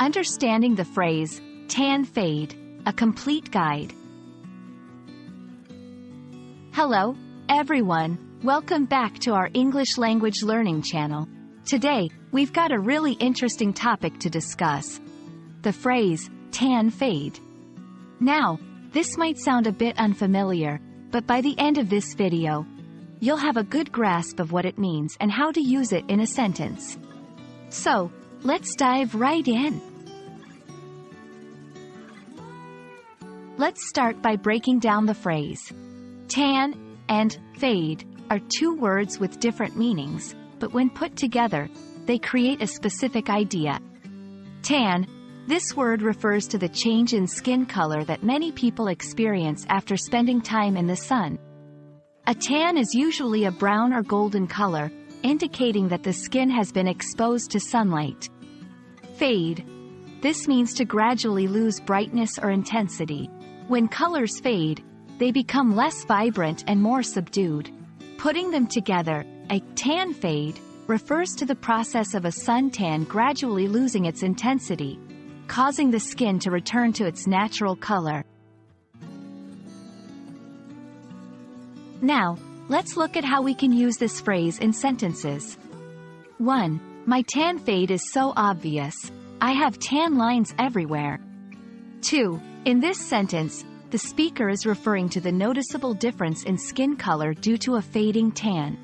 Understanding the phrase, tan fade, a complete guide. Hello, everyone. Welcome back to our English language learning channel. Today, we've got a really interesting topic to discuss. The phrase, tan fade. Now, this might sound a bit unfamiliar, but by the end of this video, you'll have a good grasp of what it means and how to use it in a sentence. So, let's dive right in. Let's start by breaking down the phrase. Tan and fade are two words with different meanings, but when put together, they create a specific idea. Tan. This word refers to the change in skin color that many people experience after spending time in the sun. A tan is usually a brown or golden color, indicating that the skin has been exposed to sunlight. Fade. This means to gradually lose brightness or intensity. When colors fade, they become less vibrant and more subdued. Putting them together, a tan fade refers to the process of a suntan gradually losing its intensity, causing the skin to return to its natural color. Now, let's look at how we can use this phrase in sentences. 1. My tan fade is so obvious. I have tan lines everywhere. 2. In this sentence, the speaker is referring to the noticeable difference in skin color due to a fading tan.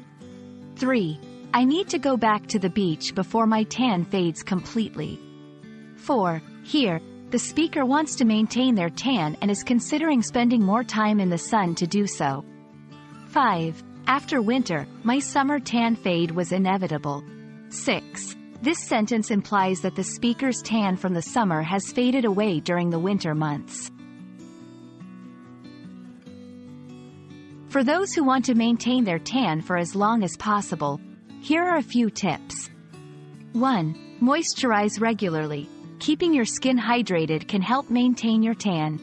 3. I need to go back to the beach before my tan fades completely. 4. Here, the speaker wants to maintain their tan and is considering spending more time in the sun to do so. 5. After winter, my summer tan fade was inevitable. 6. This sentence implies that the speaker's tan from the summer has faded away during the winter months. For those who want to maintain their tan for as long as possible, here are a few tips. 1. Moisturize regularly. Keeping your skin hydrated can help maintain your tan.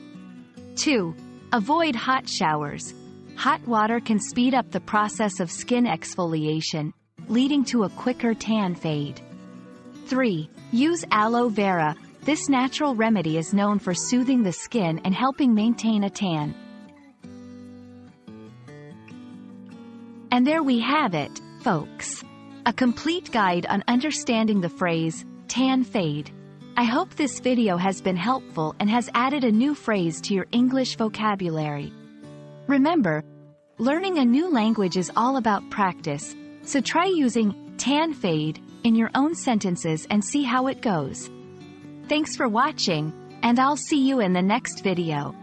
2. Avoid hot showers. Hot water can speed up the process of skin exfoliation, leading to a quicker tan fade. 3. Use aloe vera. This natural remedy is known for soothing the skin and helping maintain a tan. And there we have it, folks. A complete guide on understanding the phrase, tan fade. I hope this video has been helpful and has added a new phrase to your English vocabulary. Remember, learning a new language is all about practice, so try using tan fade in your own sentences and see how it goes. Thanks for watching, and I'll see you in the next video.